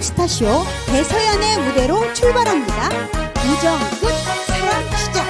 스타쇼 배서연의 무대로 출발합니다. 우정 끝, 사랑 시작.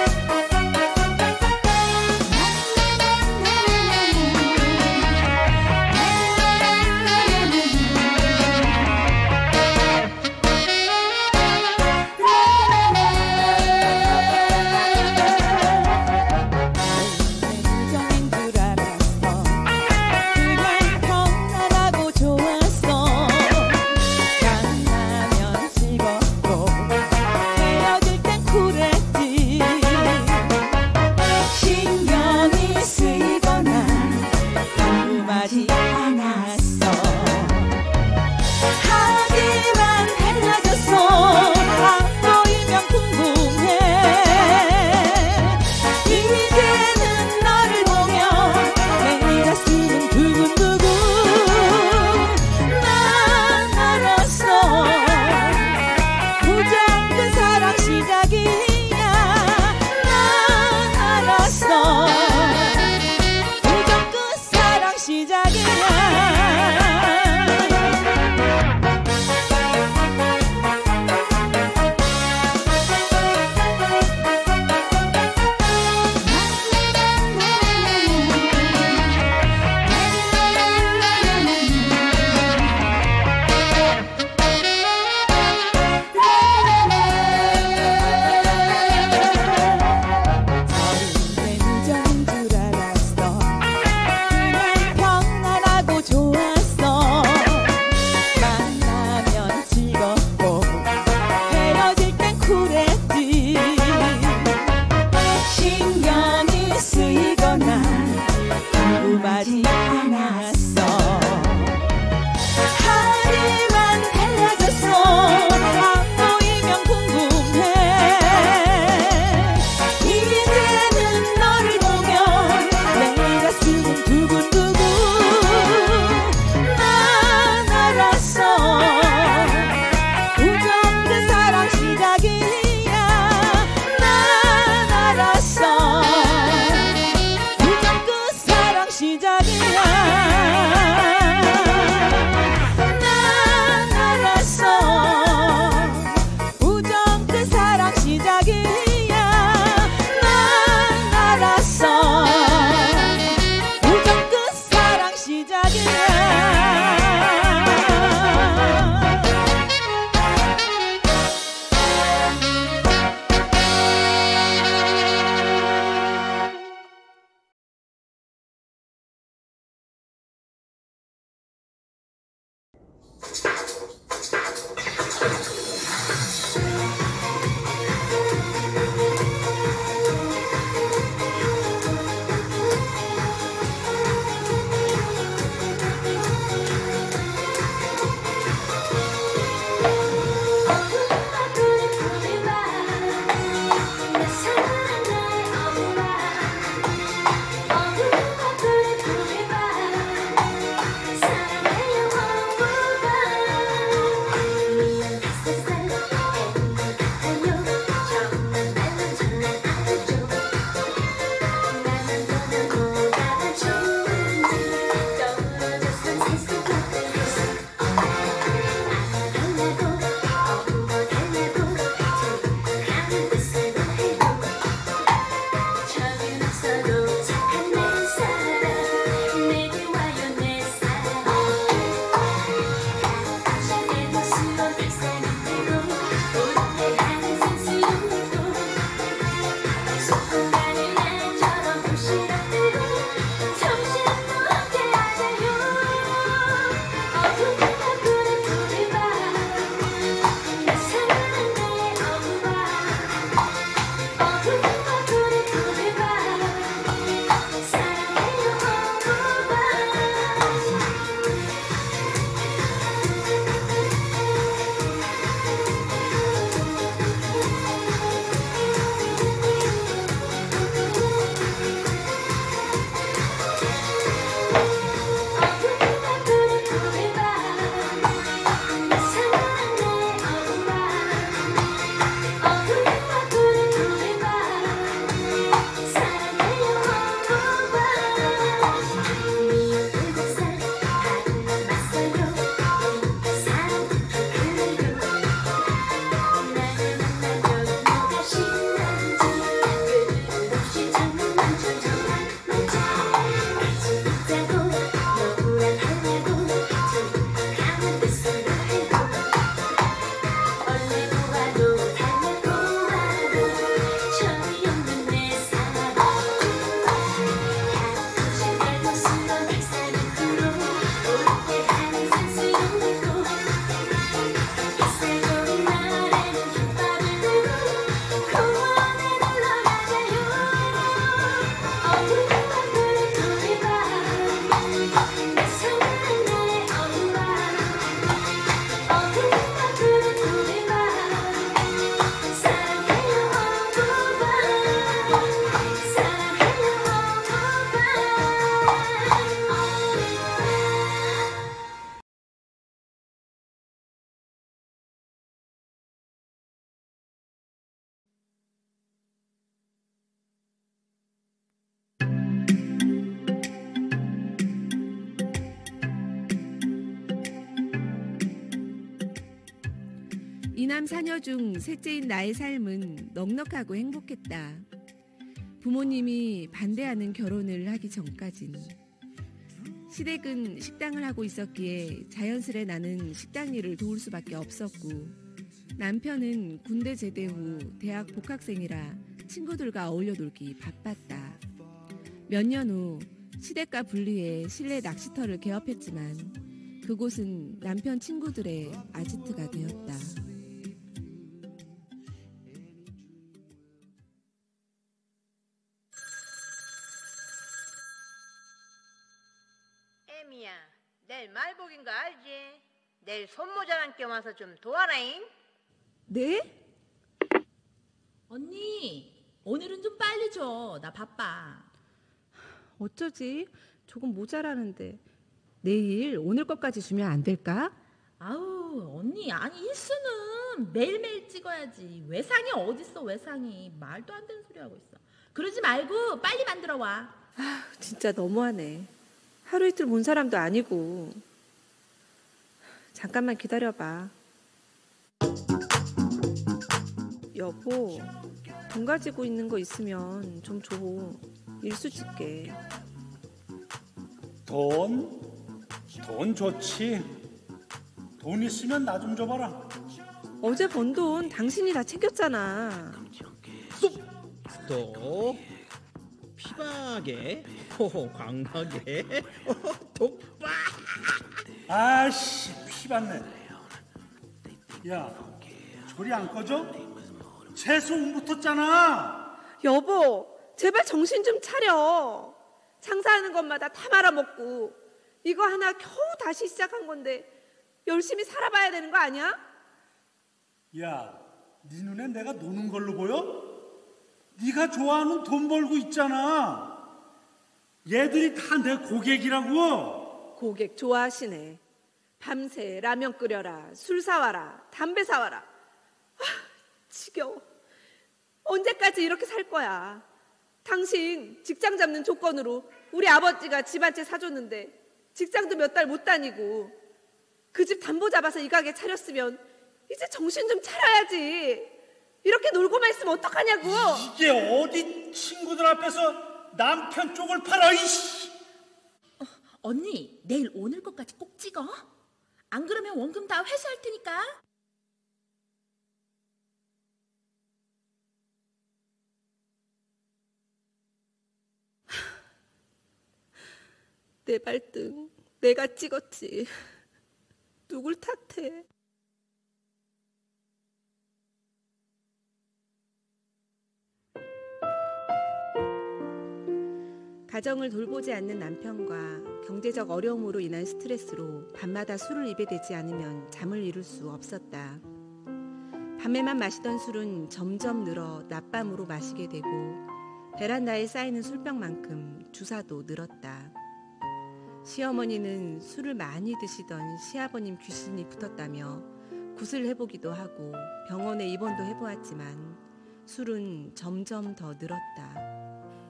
하지 않았어. 하지만 달라졌어. 안 보이면 궁금해. 이제는 너를 보면 내 가슴은 두근두근. 난 알았어. 무작은 사랑 시작이야. 난 알았어. 시작이야. 신경이 쓰이거나 궁금하지 않았어. 하지만 달라졌어. 안 보이면 궁금해. 이제는 너를 보면 내 가슴은 두근두근. 난 알았어. 우정된 사랑 시작이야. 난 알았어. 우정 끝 사랑 시작이야. 난 알았어. 우정 끝 사랑 시작이야. 난 알았어. 우정 끝 사랑 시작이야. 이남 사녀 중 셋째인 나의 삶은 넉넉하고 행복했다. 부모님이 반대하는 결혼을 하기 전까진. 시댁은 식당을 하고 있었기에 자연스레 나는 식당 일을 도울 수밖에 없었고, 남편은 군대 제대 후 대학 복학생이라 친구들과 어울려 놀기 바빴다. 몇 년 후 시댁과 분리해 실내 낚시터를 개업했지만 그곳은 남편 친구들의 아지트가 되었다. 애미야, 내일 말복인 거 알지? 내일 손모자랑 껴와서 좀 도와라잉. 네? 언니, 오늘은 좀 빨리 줘. 나 바빠. 어쩌지? 조금 모자라는데. 내일 오늘 것까지 주면 안 될까? 아우, 언니, 아니 일수는 매일매일 찍어야지. 외상이 어딨어, 외상이. 말도 안 되는 소리 하고 있어. 그러지 말고 빨리 만들어 와. 아, 진짜 너무하네. 하루 이틀 본 사람도 아니고. 잠깐만 기다려봐. 여보, 돈 가지고 있는 거 있으면 좀 줘. 일수 찍게. 돈 좋지. 돈 있으면 나 좀 줘봐라. 어제 번 돈 당신이 다 챙겼잖아. 또 피박에 광하게 독박. 아씨, 피받네. 야, 조리 안 꺼져? 채소 운 붙었잖아. 여보, 제발 정신 좀 차려. 장사하는 것마다 다 말아먹고 이거 하나 겨우 다시 시작한 건데 열심히 살아봐야 되는 거 아니야? 야, 네 눈에 내가 노는 걸로 보여? 네가 좋아하는 돈 벌고 있잖아. 얘들이 다 내 고객이라고. 고객 좋아하시네. 밤새 라면 끓여라, 술 사와라, 담배 사와라. 아, 지겨워. 언제까지 이렇게 살 거야? 당신 직장 잡는 조건으로 우리 아버지가 집 한 채 사줬는데 직장도 몇 달 못 다니고 그 집 담보 잡아서 이 가게 차렸으면 이제 정신 좀 차려야지. 이렇게 놀고만 있으면 어떡하냐고. 이게 어디 친구들 앞에서 남편 쪽을 팔아. 이씨. 언니, 내일 오늘 것까지 꼭 찍어. 안 그러면 원금 다 회수할 테니까. 내 발등 내가 찍었지. 누굴 탓해. 가정을 돌보지 않는 남편과 경제적 어려움으로 인한 스트레스로 밤마다 술을 입에 대지 않으면 잠을 이룰 수 없었다. 밤에만 마시던 술은 점점 늘어 낮밤으로 마시게 되고 베란다에 쌓이는 술병만큼 주사도 늘었다. 시어머니는 술을 많이 드시던 시아버님 귀신이 붙었다며 굿을 해보기도 하고 병원에 입원도 해보았지만 술은 점점 더 늘었다.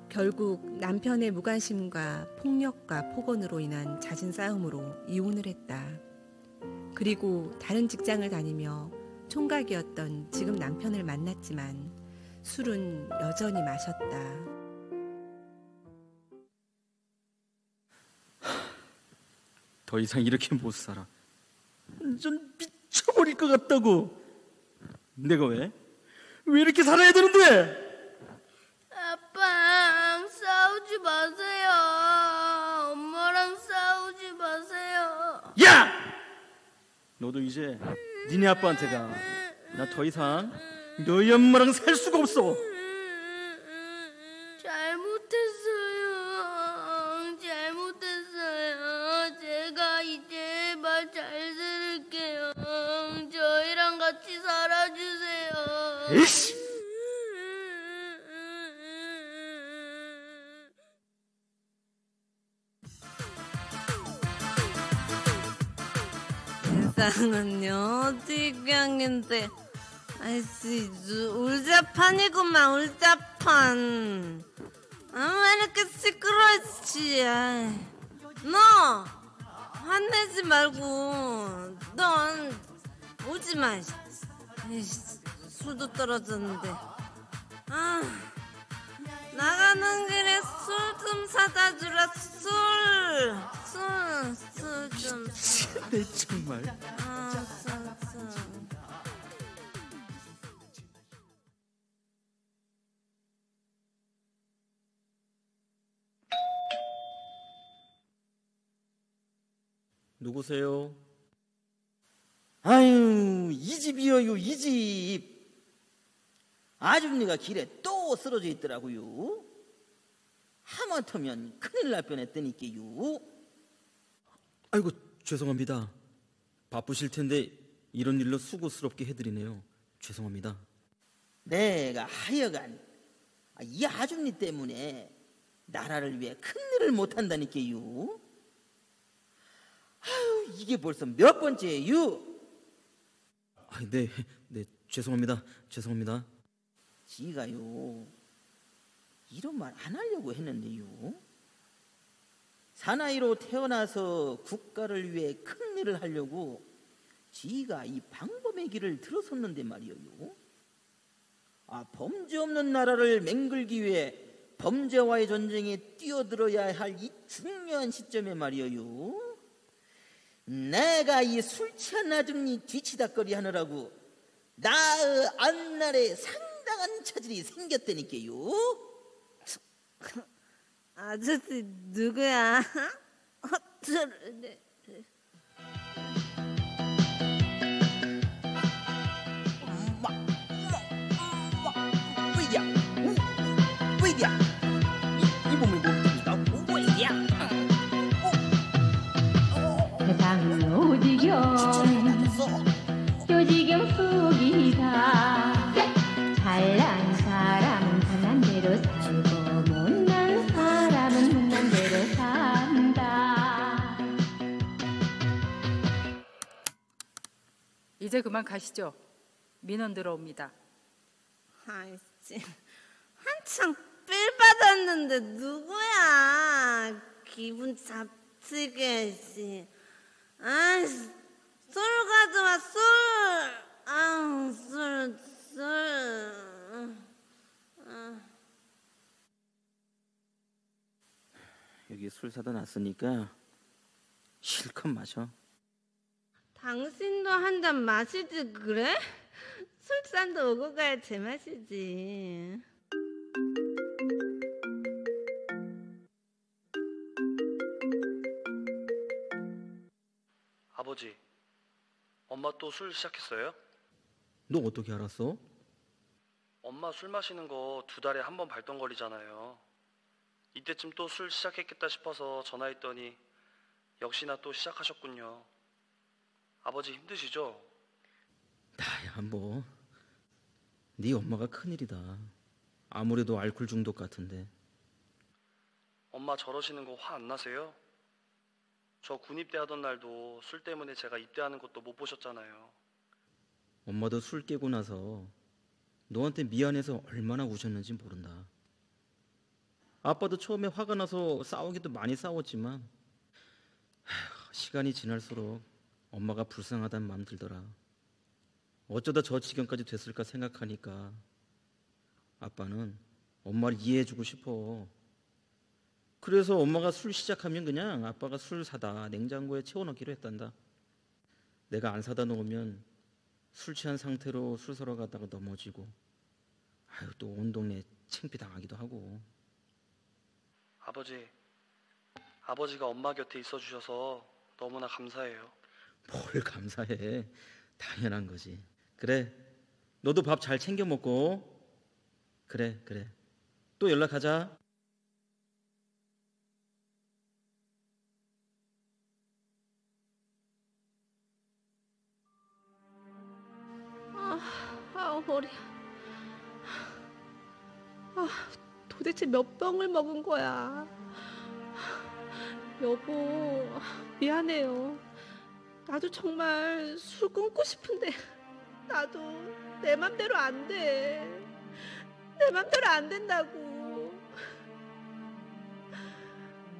결국 남편의 무관심과 폭력과 폭언으로 인한 잦은 싸움으로 이혼을 했다. 그리고 다른 직장을 다니며 총각이었던 지금 남편을 만났지만 술은 여전히 마셨다. 더 이상 이렇게 못 살아. 완전 미쳐버릴 것 같다고. 내가 왜 이렇게 살아야 되는데? 아빠랑 싸우지 마세요. 엄마랑 싸우지 마세요. 야! 너도 이제 니네 아빠한테 가. 나 더 이상 너희 엄마랑 살 수가 없어. 잘못했어요. 잘못했어요. 에이씨! 세상은요 어디경인데 아이씨 울자판이구만 울자판. 왜 이렇게 시끄러웠지. 너 화내지 말고 넌 오지마. 술도 떨어졌는데. 나가는 길에 술 좀 사다 주라. 술 좀. 내 정말. 술. 누구세요? 아유, 이 집이요, 이 집. 아줌니가 길에 또 쓰러져 있더라고요. 하마터면 큰일 날 뻔했더니께요. 아이고, 죄송합니다. 바쁘실 텐데 이런 일로 수고스럽게 해드리네요. 죄송합니다. 내가 하여간 이 아줌니 때문에 나라를 위해 큰일을 못한다니까요. 아유, 이게 벌써 몇 번째예요? 네, 죄송합니다. 지가요, 이런 말 안 하려고 했는데요. 사나이로 태어나서 국가를 위해 큰 일을 하려고 지가 이 방범의 길을 들어섰는데 말이에요. 범죄 없는 나라를 맹글기 위해 범죄와의 전쟁에 뛰어들어야 할 이 중요한 시점에 말이에요. 내가 이 술 취한 아줌니 뒤치다거리 하느라고 나의 앞날에 상당한 차질이 생겼다니까요. 아저씨 누구야? 어쩌래. 왜야? 이 몸을 뭡니까? 왜야? 세상은 요지경 속이다. 잘난 사람은 잘난 대로 살고 못난 사람은 못난 대로 산다. 이제 그만 가시죠. 민원 들어옵니다. 아이씨, 한창 삘 받았는데 누구야? 기분 잡치게 씨. 아이씨, 술 가져와 술. 술. 여기 술 사다 놨으니까 실컷 마셔. 당신도 한 잔 마시지 그래? 술잔도 오고 가야 제맛이지. 아버지, 엄마 또 술 시작했어요? 너 어떻게 알았어? 엄마 술 마시는 거 2달에 한 번 발동거리잖아요. 이때쯤 또 술 시작했겠다 싶어서 전화했더니 역시나 또 시작하셨군요. 아버지 힘드시죠? 나야 뭐. 네 엄마가 큰일이다. 아무래도 알코올 중독 같은데. 엄마 저러시는 거 화 안 나세요? 저 군입대 하던 날도 술 때문에 제가 입대하는 것도 못 보셨잖아요. 엄마도 술 깨고 나서 너한테 미안해서 얼마나 우셨는지 모른다. 아빠도 처음에 화가 나서 싸우기도 많이 싸웠지만 시간이 지날수록 엄마가 불쌍하다는 마음 들더라. 어쩌다 저 지경까지 됐을까 생각하니까 아빠는 엄마를 이해해주고 싶어. 그래서 엄마가 술 시작하면 그냥 아빠가 술 사다 냉장고에 채워넣기로 했단다. 내가 안 사다 놓으면 술 취한 상태로 술 사러 가다가 넘어지고 또 온 동네 창피당하기도 하고. 아버지가 엄마 곁에 있어주셔서 너무나 감사해요. 뭘 감사해. 당연한 거지. 그래, 너도 밥 잘 챙겨 먹고. 그래. 또 연락하자. 허리야. 도대체 몇 병을 먹은 거야. 여보, 미안해요. 나도 정말 술 끊고 싶은데 나도 내 맘대로 안 돼. 내 맘대로 안 된다고.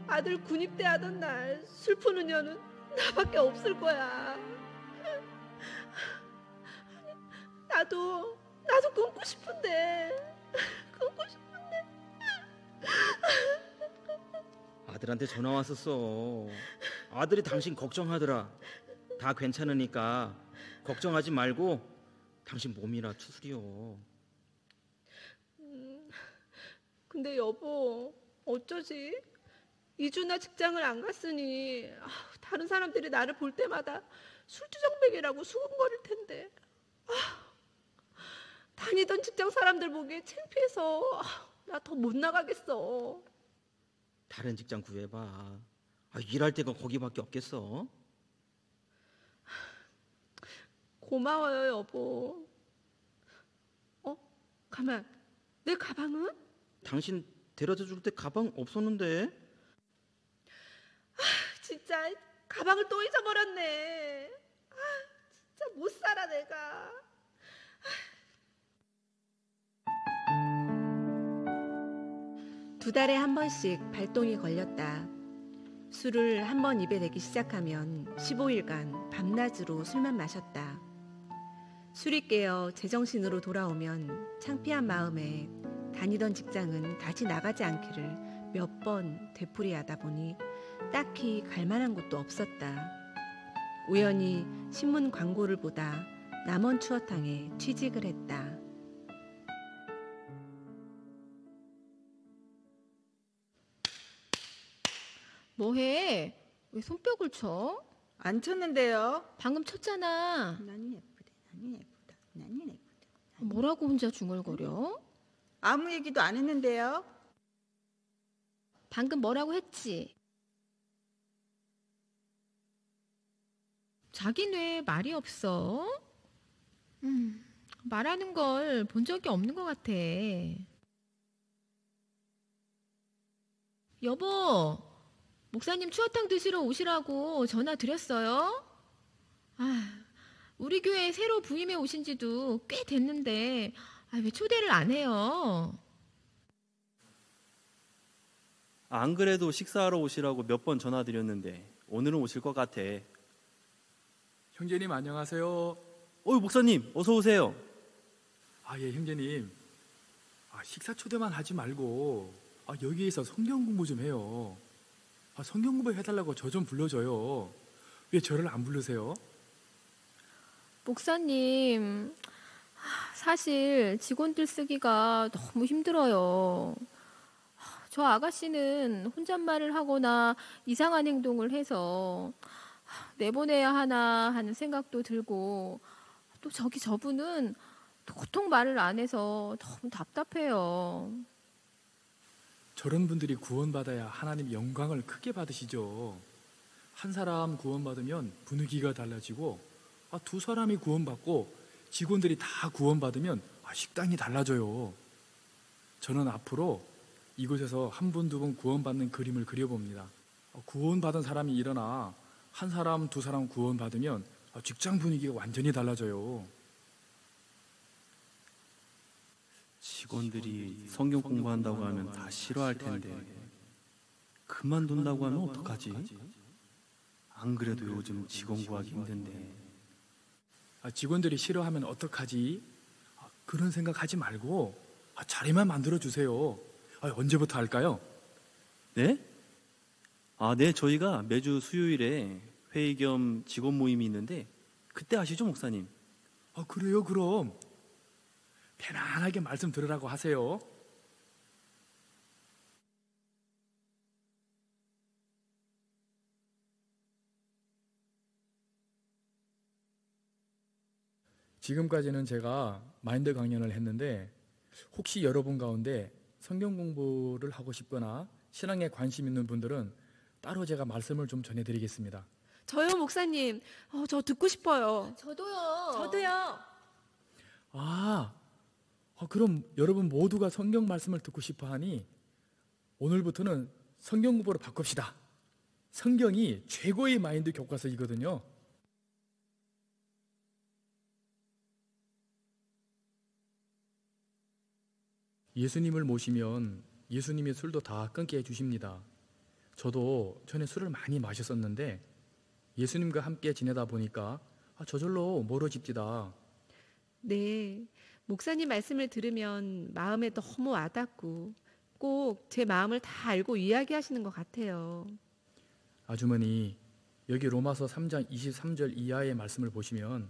아들 군입대 하던 날 술 푸는 년은 나밖에 없을 거야. 나도 끊고 싶은데. 아들한테 전화 왔었어. 아들이 당신 걱정하더라. 다 괜찮으니까 걱정하지 말고 당신 몸이나 추스려. 근데 여보, 어쩌지? 2주나 직장을 안 갔으니 다른 사람들이 나를 볼 때마다 술주정뱅이라고 수군거릴 텐데. 다니던 직장 사람들 보기에 창피해서 나 더 못 나가겠어. 다른 직장 구해봐. 일할 데가 거기밖에 없겠어. 고마워요, 여보. 가만, 내 가방은? 당신 데려다 줄 때 가방 없었는데. 진짜 가방을 또 잊어버렸네. 진짜 못 살아 내가. 두 달에 한 번씩 발동이 걸렸다. 술을 한 번 입에 대기 시작하면 15일간 밤낮으로 술만 마셨다. 술이 깨어 제정신으로 돌아오면 창피한 마음에 다니던 직장은 다시 나가지 않기를 몇 번 되풀이하다 보니 딱히 갈 만한 곳도 없었다. 우연히 신문 광고를 보다 남원 추어탕에 취직을 했다. 뭐해? 왜 손뼉을 쳐? 안 쳤는데요. 방금 쳤잖아. 나는 예쁘다. 나는 예쁘다. 나는 예쁘다. 뭐라고 혼자 중얼거려? 아무 얘기도 안 했는데요. 방금 뭐라고 했지? 자기는 왜 말이 없어? 말하는 걸 본 적이 없는 것 같아. 여보, 목사님 추어탕 드시러 오시라고 전화 드렸어요. 우리 교회에 새로 부임해 오신 지도 꽤 됐는데 왜 초대를 안 해요? 안 그래도 식사하러 오시라고 몇 번 전화드렸는데 오늘은 오실 것 같아. 형제님 안녕하세요. 목사님 어서 오세요. 예, 형제님. 식사 초대만 하지 말고 여기에서 성경 공부 좀 해요. 성경 공부 해달라고 저 좀 불러줘요. 왜 저를 안 부르세요? 목사님, 사실 직원들 쓰기가 너무 힘들어요. 저 아가씨는 혼잣말을 하거나 이상한 행동을 해서 내보내야 하나 하는 생각도 들고, 또 저분은 도통 말을 안 해서 너무 답답해요. 저런 분들이 구원받아야 하나님 영광을 크게 받으시죠. 한 사람 구원받으면 분위기가 달라지고, 두 사람이 구원받고 직원들이 다 구원받으면 식당이 달라져요. 저는 앞으로 이곳에서 한 분, 두 분 구원받는 그림을 그려봅니다. 구원받은 사람이 일어나 한 사람, 두 사람 구원받으면 직장 분위기가 완전히 달라져요. 직원들이 성경 공부한다고 하면 다 싫어할 텐데 그만둔다고 하면 어떡하지? 안 그래도 요즘 직원 구하기 힘든데. 직원들이 싫어하면 어떡하지? 그런 생각하지 말고 자리만 만들어주세요. 언제부터 할까요? 네? 네, 저희가 매주 수요일에 회의 겸 직원 모임이 있는데 그때 하시죠, 목사님? 그래요, 그럼. 편안하게 말씀 들으라고 하세요. 지금까지는 제가 마인드 강연을 했는데 혹시 여러분 가운데 성경 공부를 하고 싶거나 신앙에 관심 있는 분들은 따로 제가 말씀을 좀 전해드리겠습니다. 저요, 목사님. 저 듣고 싶어요. 저도요. 그럼 여러분 모두가 성경 말씀을 듣고 싶어 하니 오늘부터는 성경 공부로 바꿉시다. 성경이 최고의 마인드 교과서이거든요. 예수님을 모시면 예수님의 술도 다 끊게 해주십니다. 저도 전에 술을 많이 마셨었는데 예수님과 함께 지내다 보니까 저절로 멀어집디다. 네, 목사님 말씀을 들으면 마음에 너무 와닿고 꼭 제 마음을 다 알고 이야기하시는 것 같아요. 아주머니, 여기 로마서 3장 23절 이하의 말씀을 보시면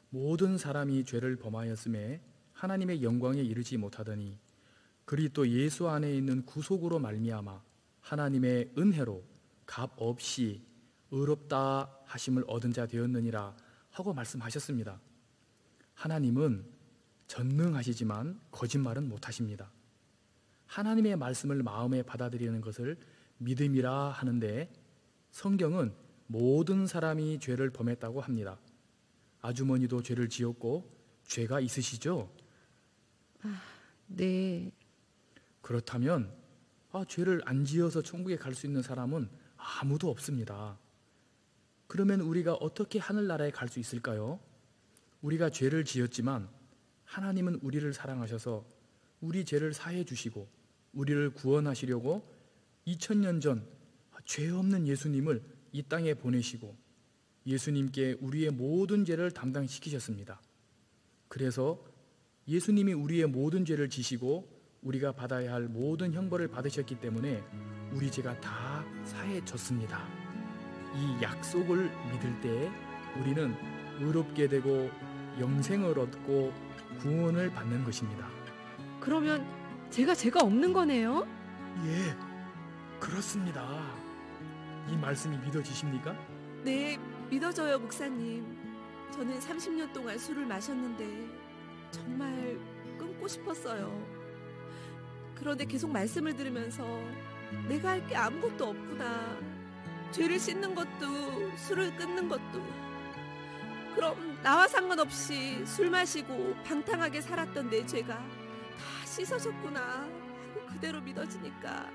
모든 사람이 죄를 범하였음에 하나님의 영광에 이르지 못하더니 그리스도 예수 안에 있는 구속으로 말미암아 하나님의 은혜로 값 없이 의롭다 하심을 얻은 자 되었느니라 하고 말씀하셨습니다. 하나님은 전능하시지만 거짓말은 못하십니다. 하나님의 말씀을 마음에 받아들이는 것을 믿음이라 하는데 성경은 모든 사람이 죄를 범했다고 합니다. 아주머니도 죄를 지었고 죄가 있으시죠? 네. 그렇다면 죄를 안 지어서 천국에 갈 수 있는 사람은 아무도 없습니다. 그러면 우리가 어떻게 하늘나라에 갈 수 있을까요? 우리가 죄를 지었지만 하나님은 우리를 사랑하셔서 우리 죄를 사해 주시고 우리를 구원하시려고 2000년 전 죄 없는 예수님을 이 땅에 보내시고 예수님께 우리의 모든 죄를 담당시키셨습니다. 그래서 예수님이 우리의 모든 죄를 지시고 우리가 받아야 할 모든 형벌을 받으셨기 때문에 우리 죄가 다 사해졌습니다. 이 약속을 믿을 때 우리는 의롭게 되고 영생을 얻고 구원을 받는 것입니다. 그러면 제가 죄가 없는 거네요? 예, 그렇습니다. 이 말씀이 믿어지십니까? 네, 믿어져요, 목사님. 저는 30년 동안 술을 마셨는데 정말 끊고 싶었어요. 그런데 계속 말씀을 들으면서 내가 할 게 아무것도 없구나. 죄를 씻는 것도 술을 끊는 것도. 그럼 나와 상관없이 술 마시고 방탕하게 살았던 내 죄가 다 씻어졌구나 하고 그대로 믿어지니까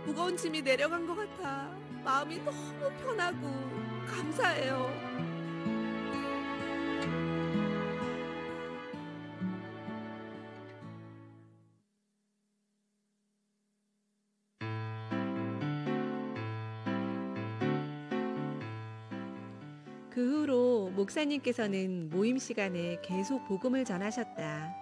무거운 짐이 내려간 것 같아 마음이 너무 편하고 감사해요. 그 후로 목사님께서는 모임 시간에 계속 복음을 전하셨다.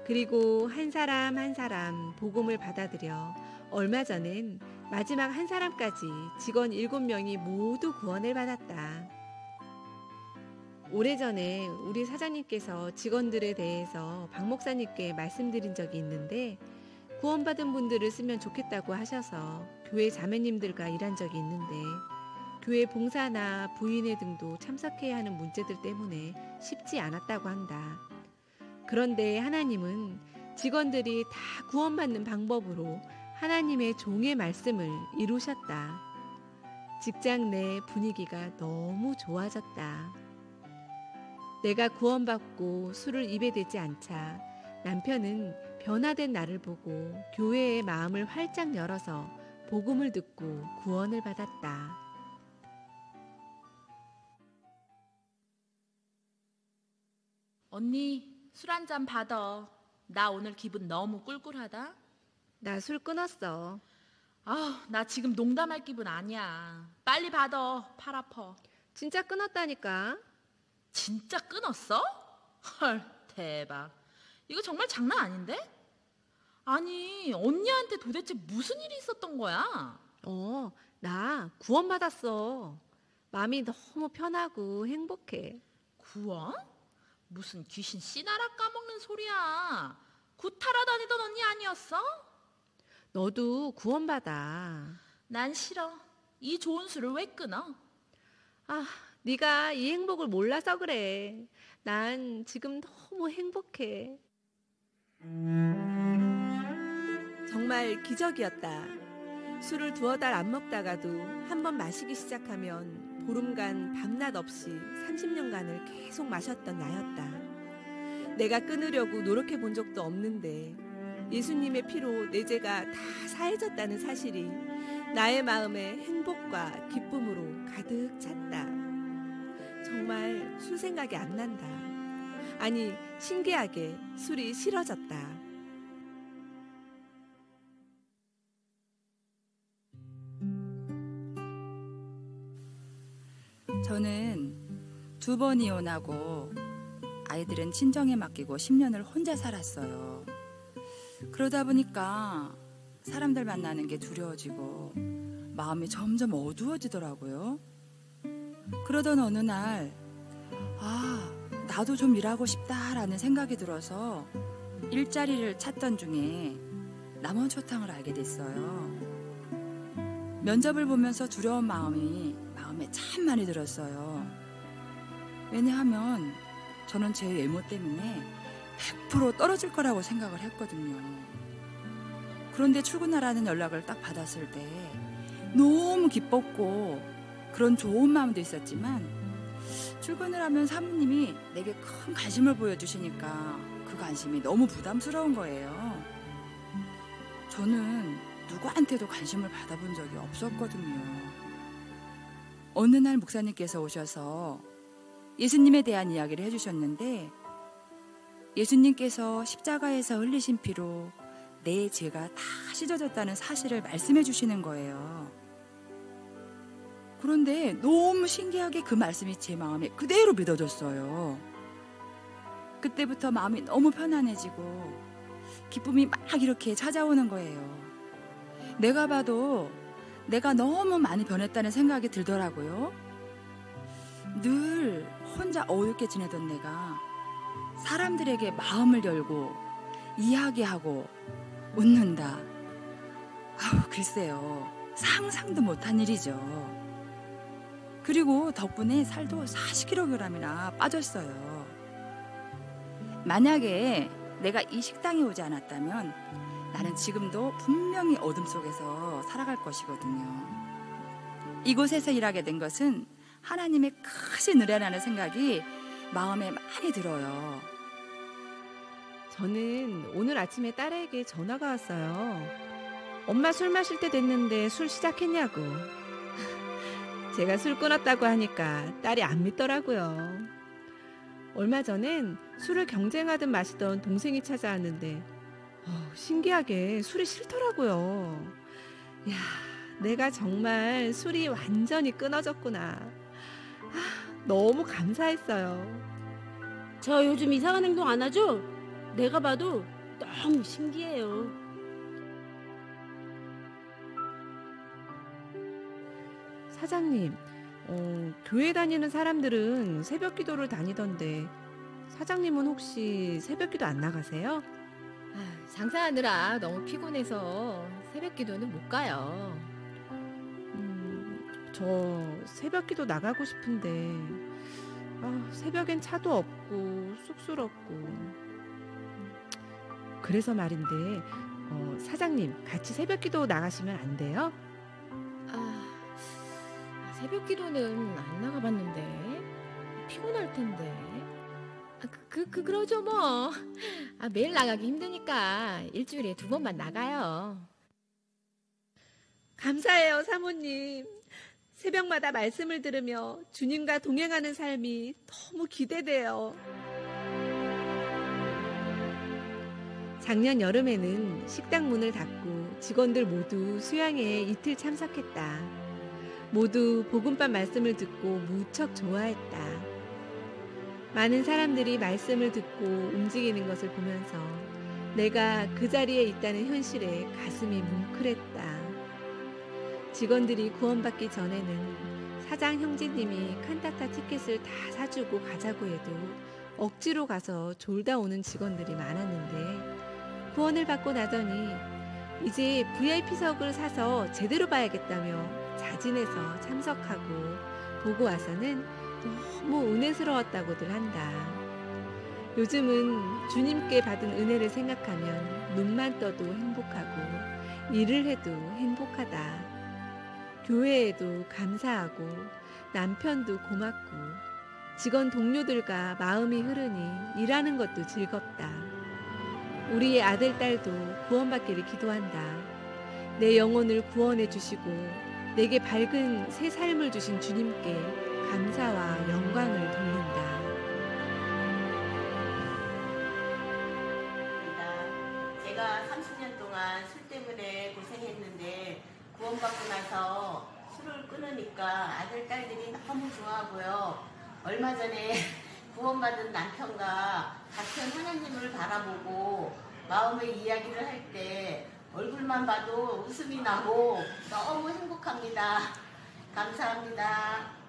그리고 한 사람 한 사람 복음을 받아들여 얼마 전엔 마지막 한 사람까지 직원 7명이 모두 구원을 받았다. 오래전에 우리 사장님께서 직원들에 대해서 박 목사님께 말씀드린 적이 있는데 구원받은 분들을 쓰면 좋겠다고 하셔서 교회 자매님들과 일한 적이 있는데 교회 봉사나 부인회 등도 참석해야 하는 문제들 때문에 쉽지 않았다고 한다. 그런데 하나님은 직원들이 다 구원받는 방법으로 하나님의 종의 말씀을 이루셨다. 직장 내 분위기가 너무 좋아졌다. 내가 구원받고 술을 입에 대지 않자 남편은 변화된 나를 보고 교회의 마음을 활짝 열어서 복음을 듣고 구원을 받았다. 언니, 술 한 잔 받아. 나 오늘 기분 너무 꿀꿀하다. 나 술 끊었어. 나 지금 농담할 기분 아니야. 빨리 받아. 팔 아파. 진짜 끊었다니까. 진짜 끊었어? 헐, 대박. 이거 정말 장난 아닌데? 아니, 언니한테 도대체 무슨 일이 있었던 거야? 나 구원받았어. 마음이 너무 편하고 행복해. 구원? 무슨 귀신 씨나라 까먹는 소리야. 구타러 다니던 언니 아니었어? 너도 구원받아. 난 싫어. 이 좋은 술을 왜 끊어? 네가 이 행복을 몰라서 그래. 난 지금 너무 행복해. 정말 기적이었다. 술을 2달 안 먹다가도 한 번 마시기 시작하면 보름간 밤낮 없이 30년간을 계속 마셨던 나였다. 내가 끊으려고 노력해 본 적도 없는데 예수님의 피로 내 죄가 다 사해졌다는 사실이 나의 마음에 행복과 기쁨으로 가득 찼다. 정말 술 생각이 안 난다. 아니, 신기하게 술이 싫어졌다. 저는 2번 이혼하고 아이들은 친정에 맡기고 10년을 혼자 살았어요. 그러다 보니까 사람들 만나는 게 두려워지고 마음이 점점 어두워지더라고요. 그러던 어느 날 나도 좀 일하고 싶다라는 생각이 들어서 일자리를 찾던 중에 남원초탕을 알게 됐어요. 면접을 보면서 두려운 마음에 참 많이 들었어요. 왜냐하면 저는 제 외모 때문에 100% 떨어질 거라고 생각을 했거든요. 그런데 출근하라는 연락을 딱 받았을 때 너무 기뻤고 그런 좋은 마음도 있었지만 출근을 하면 사모님이 내게 큰 관심을 보여주시니까 그 관심이 너무 부담스러운 거예요. 저는 누구한테도 관심을 받아본 적이 없었거든요. 어느 날 목사님께서 오셔서 예수님에 대한 이야기를 해주셨는데 예수님께서 십자가에서 흘리신 피로 내 죄가 다 씻어졌다는 사실을 말씀해 주시는 거예요. 그런데 너무 신기하게 그 말씀이 제 마음에 그대로 믿어졌어요. 그때부터 마음이 너무 편안해지고 기쁨이 막 이렇게 찾아오는 거예요. 내가 봐도 내가 너무 많이 변했다는 생각이 들더라고요. 늘 혼자 어둡게 지내던 내가 사람들에게 마음을 열고 이야기하고 웃는다. 글쎄요. 상상도 못한 일이죠. 그리고 덕분에 살도 40kg이나 빠졌어요. 만약에 내가 이 식당에 오지 않았다면 나는 지금도 분명히 어둠 속에서 살아갈 것이거든요. 이곳에서 일하게 된 것은 하나님의 크신 은혜라는 생각이 마음에 많이 들어요. 저는 오늘 아침에 딸에게 전화가 왔어요. 엄마 술 마실 때 됐는데 술 시작했냐고. 제가 술 끊었다고 하니까 딸이 안 믿더라고요. 얼마 전엔 술을 경쟁하듯 마시던 동생이 찾아왔는데 신기하게 술이 싫더라고요. 야, 내가 정말 술이 완전히 끊어졌구나. 너무 감사했어요. 저 요즘 이상한 행동 안 하죠? 내가 봐도 너무 신기해요. 사장님, 교회 다니는 사람들은 새벽 기도를 다니던데 사장님은 혹시 새벽 기도 안 나가세요? 장사하느라 너무 피곤해서 새벽 기도는 못 가요. 저 새벽 기도 나가고 싶은데 새벽엔 차도 없고 쑥스럽고. 그래서 말인데 사장님 같이 새벽 기도 나가시면 안 돼요? 새벽 기도는 안 나가봤는데 피곤할 텐데. 그러죠 뭐. 매일 나가기 힘드니까 일주일에 2번만 나가요. 감사해요, 사모님. 새벽마다 말씀을 들으며 주님과 동행하는 삶이 너무 기대돼요. 작년 여름에는 식당 문을 닫고 직원들 모두 수양회에 이틀 참석했다. 모두 복음밥 말씀을 듣고 무척 좋아했다. 많은 사람들이 말씀을 듣고 움직이는 것을 보면서 내가 그 자리에 있다는 현실에 가슴이 뭉클했다. 직원들이 구원받기 전에는 사장 형제님이 칸타타 티켓을 다 사주고 가자고 해도 억지로 가서 졸다 오는 직원들이 많았는데 구원을 받고 나더니 이제 VIP석을 사서 제대로 봐야겠다며 자진해서 참석하고 보고 와서는 너무 은혜스러웠다고들 한다. 요즘은 주님께 받은 은혜를 생각하면 눈만 떠도 행복하고 일을 해도 행복하다. 교회에도 감사하고 남편도 고맙고 직원 동료들과 마음이 흐르니 일하는 것도 즐겁다. 우리의 아들, 딸도 구원받기를 기도한다. 내 영혼을 구원해 주시고 내게 밝은 새 삶을 주신 주님께 감사와 영광을 돌린다. 제가 30년 동안 술 때문에 고생했는데 구원받고 나서 술을 끊으니까 아들, 딸들이 너무 좋아하고요. 얼마 전에 구원받은 남편과 같은 하나님을 바라보고 마음의 이야기를 할 때 얼굴만 봐도 웃음이 나고 너무 행복합니다. 감사합니다.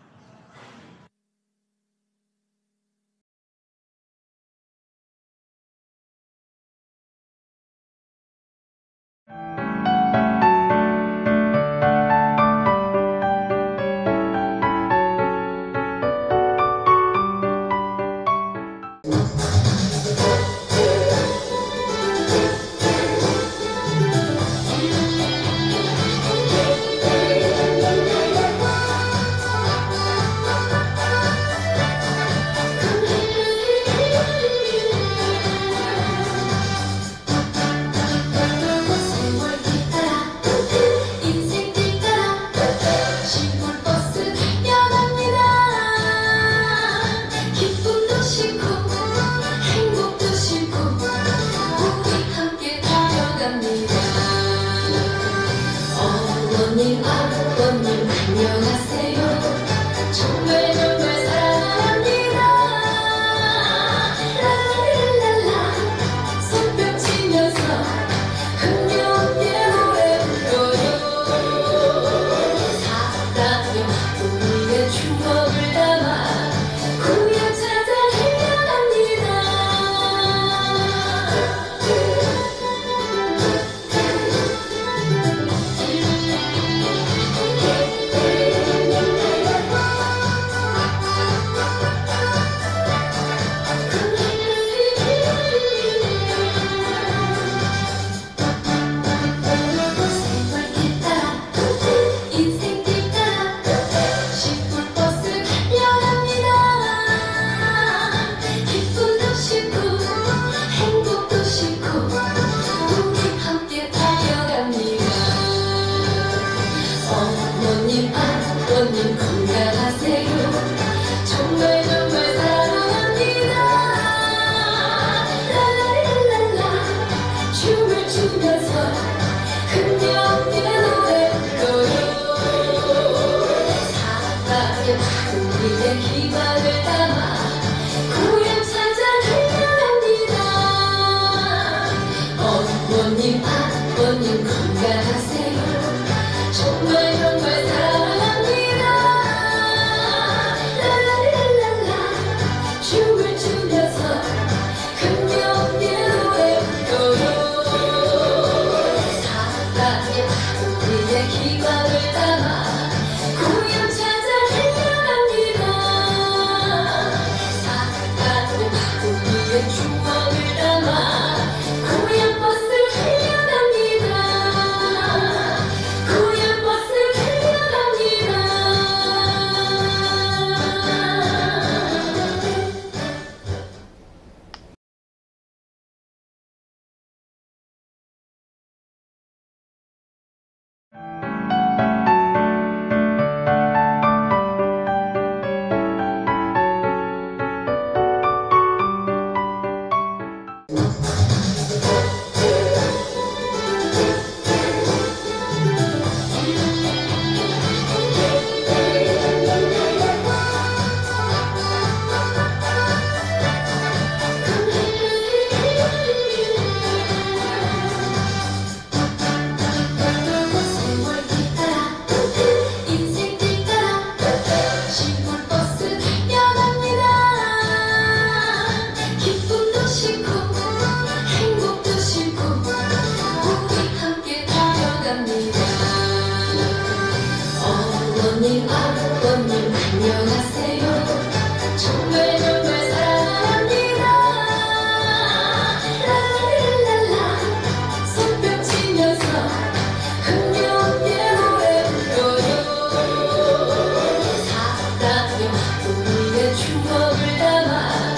추억을 담아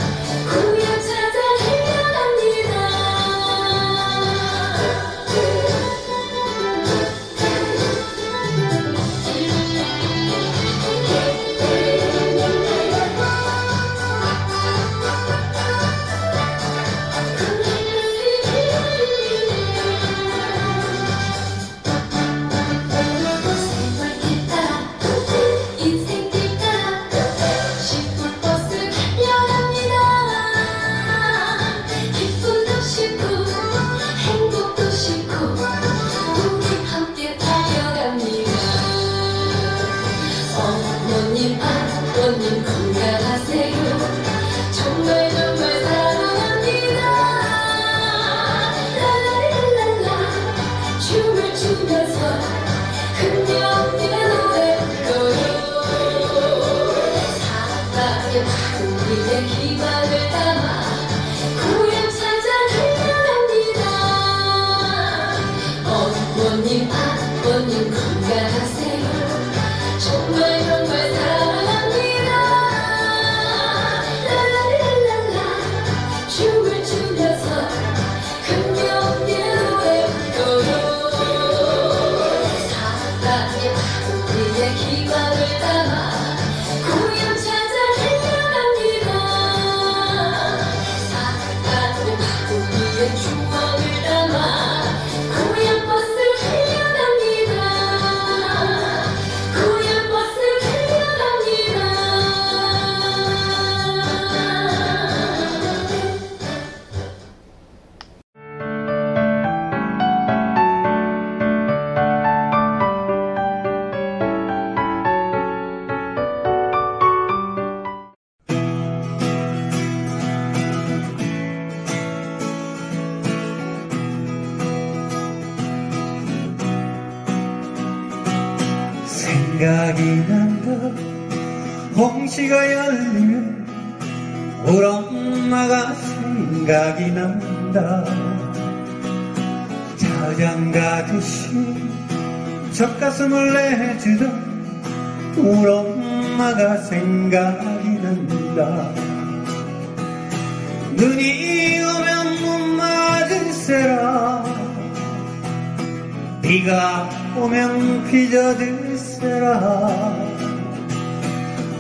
고향 찾아 헤어갑니다. 아버님 건강하세요. 정말 정말 사랑합니다. 랄랄랄랄라 춤을 추면서 흥겨운게 노래 불러요. 사랑의 우리의 희망을 담아 고향 찾아 달려갑니다. 어머님 아버님 건강하세요. 정말 정말 사랑합니다. 랄랄랄랄라 춤을 추면서 흥겨운게 노래 불러요. 사랑의 우리의 희망을 담아 고향 찾아 달려갑니다. 사랑의 우리의 추억을 담아 고향 버스를 달려갑니다. 고향 버스를 달려갑니다. 생각이 난다. 홍시가 열리면 우리 엄마가 생각이 난다. 자장 가듯이 젖가슴을 내주던 우리 엄마가 생각이 난다. 눈이 오면 못 맞을세라. 비가 오면 빚어들세라.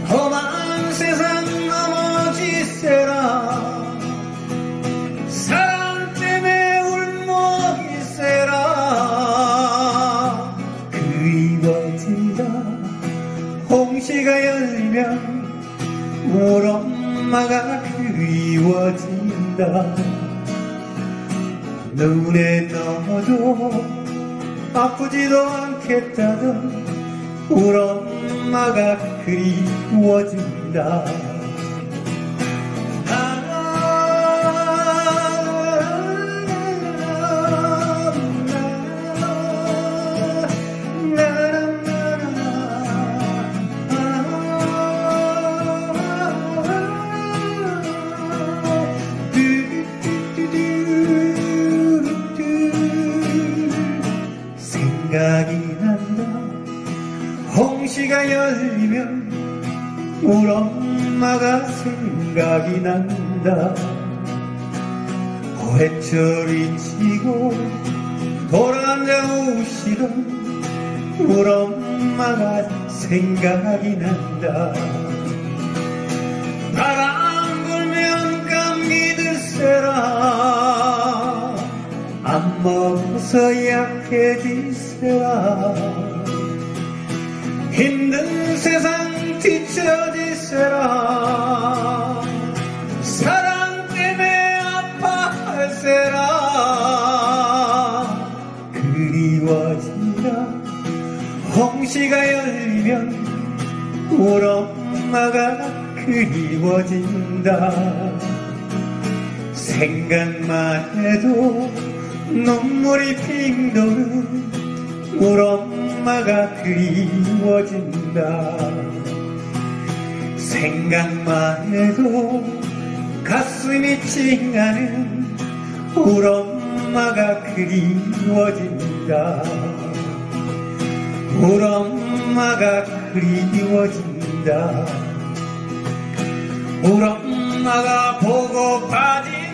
험한 세상 넘어지세라. 사랑 때문에 울먹이세라. 그리워진다. 홍시가 열리면 우리 엄마가 그리워진다. 눈에 넣어도 아프지도 않겠다던 우리 엄마가 그리워진다. 생각이 난다. 홍시가 열리면 우리 엄마가 생각이 난다. 회철이 지고 돌아앉아 우시던 우리 엄마가 생각이 난다. 바람 불면 감기 들세라. 안 먹어서 약해지세라. 힘든 세상 뒤처지세라. 사랑 때문에 아파할세라. 그리워진다. 홍시가 열리면 우리 엄마가 그리워진다. 생각만 해도 눈물이 핑 도는 우리 엄마가 그리워진다. 생각만 해도 가슴이 찡하는 우리 엄마가 그리워진다. 우리 엄마가 그리워진다. 우리 엄마가 보고 빠진다.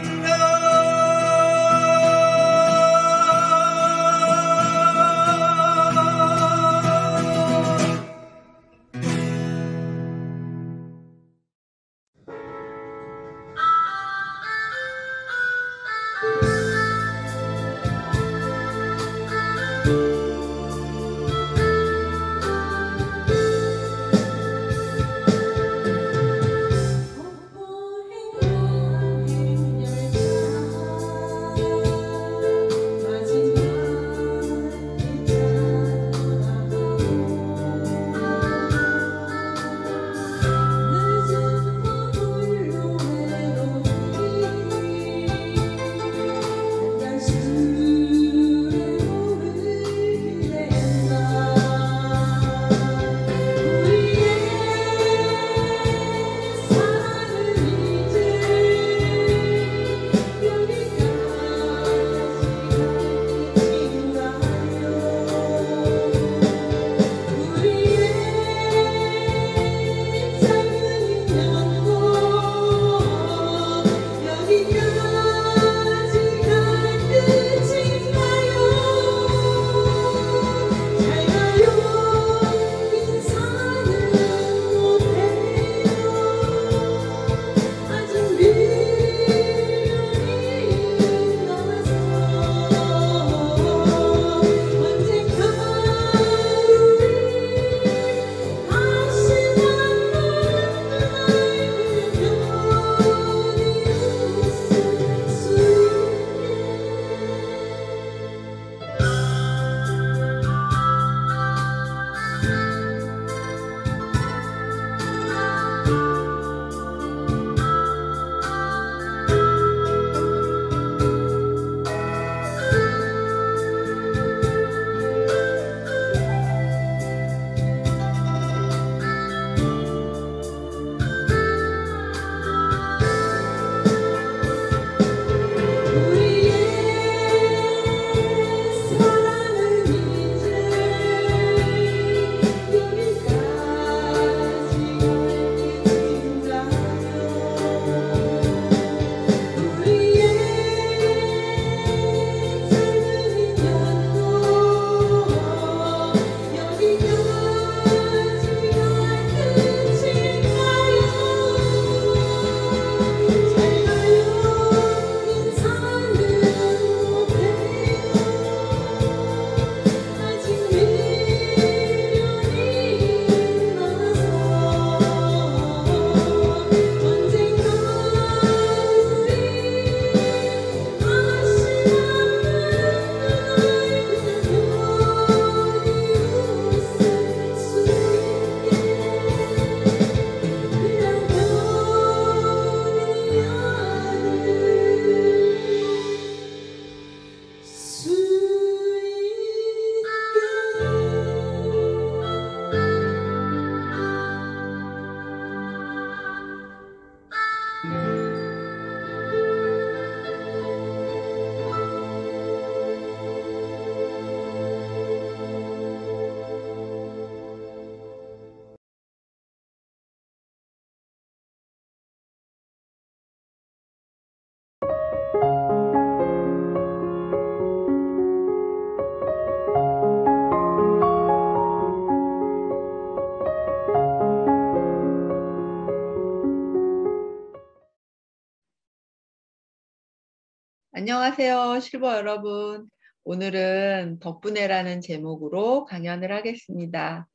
안녕하세요, 실버 여러분. 오늘은 덕분에라는 제목으로 강연을 하겠습니다.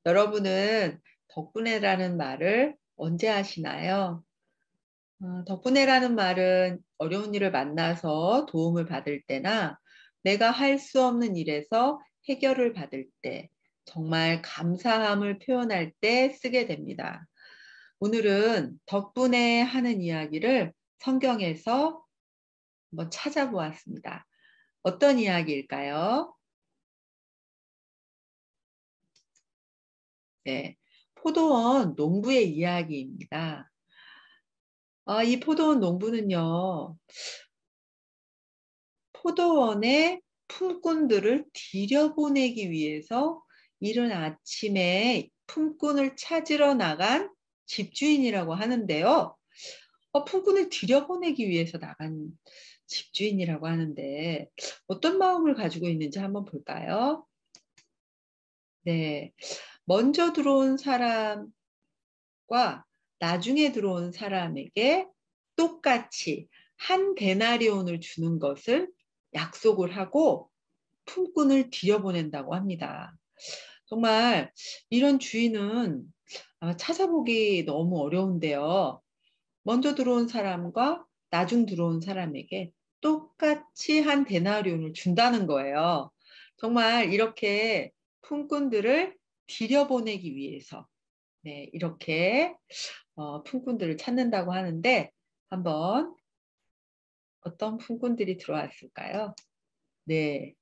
여러분은 덕분에라는 말을 언제 하시나요? 덕분에라는 말은 어려운 일을 만나서 도움을 받을 때나 내가 할 수 없는 일에서 해결을 받을 때, 정말 감사함을 표현할 때 쓰게 됩니다. 오늘은 덕분에 하는 이야기를 성경에서 한번 찾아보았습니다. 어떤 이야기일까요? 네, 포도원 농부의 이야기입니다. 이 포도원 농부는요, 포도원에 품꾼들을 들여보내기 위해서 이른 아침에 품꾼을 찾으러 나간 집주인이라고 하는데요. 품꾼을 들여보내기 위해서 나간 집주인이라고 하는데 어떤 마음을 가지고 있는지 한번 볼까요? 네, 먼저 들어온 사람과 나중에 들어온 사람에게 똑같이 한 데나리온을 주는 것을 약속을 하고 품꾼을 들여보낸다고 합니다. 정말 이런 주인은 찾아보기 너무 어려운데요. 먼저 들어온 사람과 나중 들어온 사람에게 똑같이 한 데나리온을 준다는 거예요. 정말 이렇게 품꾼들을 들여보내기 위해서 이렇게 품꾼들을 찾는다고 하는데 한번 어떤 품꾼들이 들어왔을까요? 네,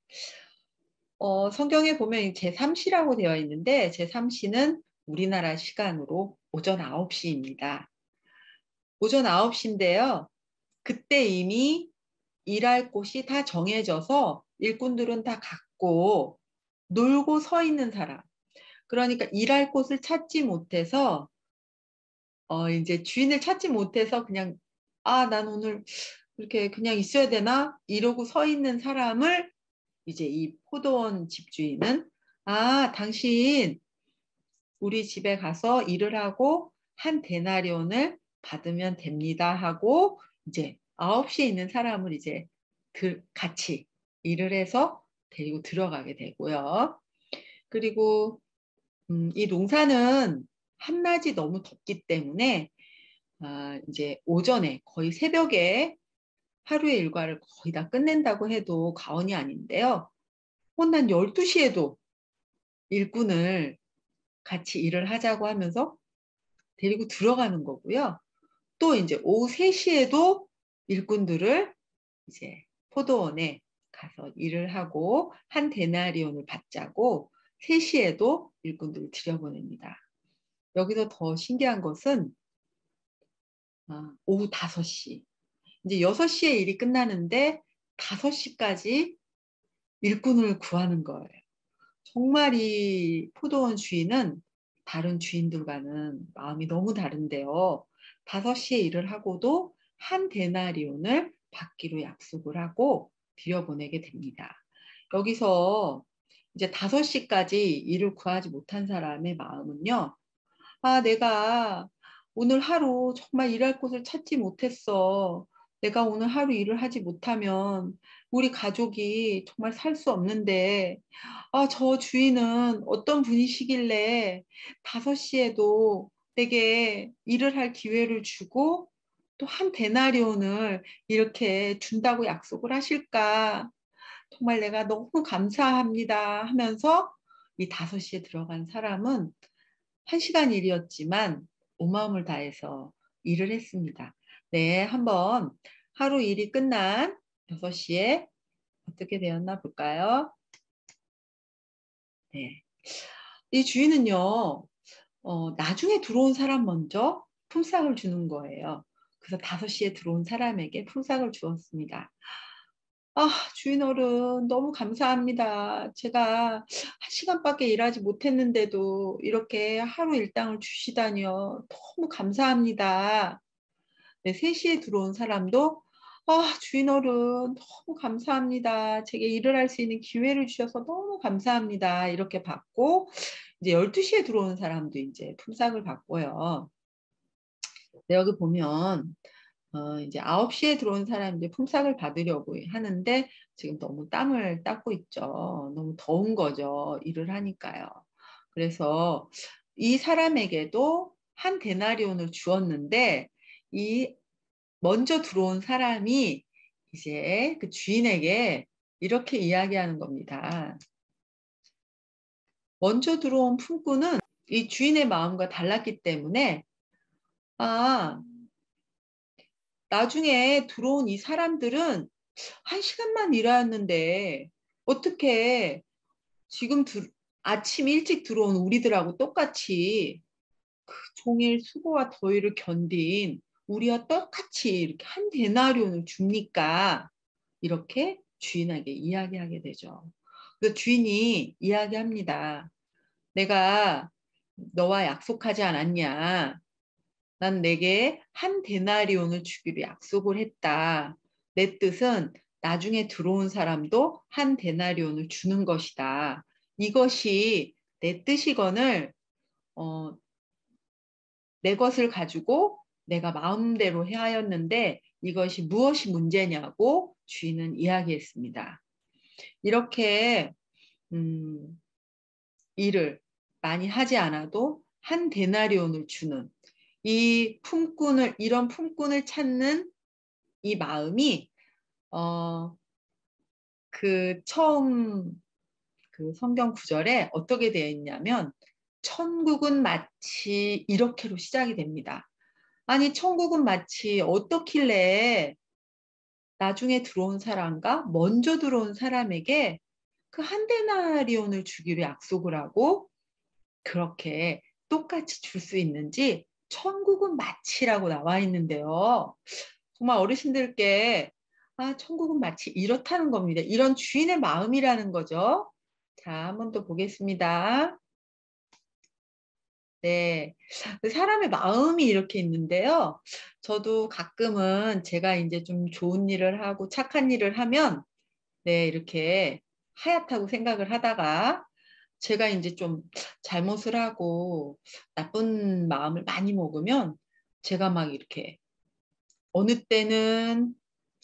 성경에 보면 제3시라고 되어 있는데 제3시는 우리나라 시간으로 오전 9시입니다. 오전 9시인데요. 그때 이미 일할 곳이 다 정해져서 일꾼들은 다 갔고 놀고 서 있는 사람. 그러니까 일할 곳을 찾지 못해서 이제 주인을 찾지 못해서 그냥 난 오늘 이렇게 그냥 있어야 되나? 이러고 서 있는 사람을 이제 이 포도원 집주인은 당신 우리 집에 가서 일을 하고 한 데나리온을 받으면 됩니다 하고 이제 9시에 있는 사람을 이제 같이 일을 해서 데리고 들어가게 되고요. 그리고 이 농사는 한낮이 너무 덥기 때문에 이제 오전에 거의 새벽에 하루의 일과를 거의 다 끝낸다고 해도 과언이 아닌데요. 혼난 12시에도 일꾼을 같이 일을 하자고 하면서 데리고 들어가는 거고요. 또 이제 오후 3시에도 일꾼들을 이제 포도원에 가서 일을 하고 한 데나리온을 받자고 3시에도 일꾼들을 들여보냅니다. 여기서 더 신기한 것은 오후 5시. 이제 6시에 일이 끝나는데 5시까지 일꾼을 구하는 거예요. 정말 이 포도원 주인은 다른 주인들과는 마음이 너무 다른데요. 5시에 일을 하고도 한 데나리온을 받기로 약속을 하고 들여보내게 됩니다. 여기서 이제 5시까지 일을 구하지 못한 사람의 마음은요. 내가 오늘 하루 정말 일할 곳을 찾지 못했어. 내가 오늘 하루 일을 하지 못하면 우리 가족이 정말 살 수 없는데 저 주인은 어떤 분이시길래 5시에도 내게 일을 할 기회를 주고 또 한 데나리온을 이렇게 준다고 약속을 하실까? 정말 내가 너무 감사합니다 하면서 이 5시에 들어간 사람은 1시간 일이었지만 온 마음을 다해서 일을 했습니다. 네, 한번 하루 일이 끝난 6시에 어떻게 되었나 볼까요? 네, 이 주인은요, 나중에 들어온 사람 먼저 품삯을 주는 거예요. 그래서 5시에 들어온 사람에게 품삯을 주었습니다. 주인 어른 너무 감사합니다. 제가 1시간밖에 일하지 못했는데도 이렇게 하루 일당을 주시다니요. 너무 감사합니다. 네, 3시에 들어온 사람도 주인 어른 너무 감사합니다. 제게 일을 할 수 있는 기회를 주셔서 너무 감사합니다. 이렇게 받고 이제 12시에 들어온 사람도 이제 품삯을 받고요. 네, 여기 보면 이제 9시에 들어온 사람 이제 품삯을 받으려고 하는데 지금 너무 땀을 닦고 있죠. 너무 더운 거죠. 일을 하니까요. 그래서 이 사람에게도 한 데나리온을 주었는데 이 먼저 들어온 사람이 이제 그 주인에게 이렇게 이야기하는 겁니다. 먼저 들어온 품꾼은 이 주인의 마음과 달랐기 때문에 나중에 들어온 이 사람들은 1시간만 일하였는데 어떻게 지금 아침 일찍 들어온 우리들하고 똑같이 그 종일 수고와 더위를 견딘 우리와 똑같이 이렇게 한 데나리온을 줍니까? 이렇게 주인에게 이야기하게 되죠. 그 주인이 이야기합니다. 내가 너와 약속하지 않았냐? 난 내게 한 데나리온을 주기로 약속을 했다. 내 뜻은 나중에 들어온 사람도 한 데나리온을 주는 것이다. 이것이 내 뜻이거늘 내 것을 가지고 내가 마음대로 하였는데 이것이 무엇이 문제냐고 주인은 이야기했습니다. 이렇게 일을 많이 하지 않아도 한 데나리온을 주는 이런 품꾼을 찾는 이 마음이 처음 그 성경 구절에 어떻게 되어 있냐면 천국은 마치 이렇게로 시작이 됩니다. 아니 천국은 마치 어떻길래 나중에 들어온 사람과 먼저 들어온 사람에게 그 한 데나리온을 주기로 약속을 하고 그렇게 똑같이 줄 수 있는지 천국은 마치라고 나와 있는데요. 정말 어르신들께 천국은 마치 이렇다는 겁니다. 이런 주인의 마음이라는 거죠. 자, 한 번 더 보겠습니다. 네, 사람의 마음이 이렇게 있는데요. 저도 가끔은 제가 이제 좀 좋은 일을 하고 착한 일을 하면 네, 이렇게 하얗다고 생각을 하다가 제가 이제 좀 잘못을 하고 나쁜 마음을 많이 먹으면 제가 막 이렇게 어느 때는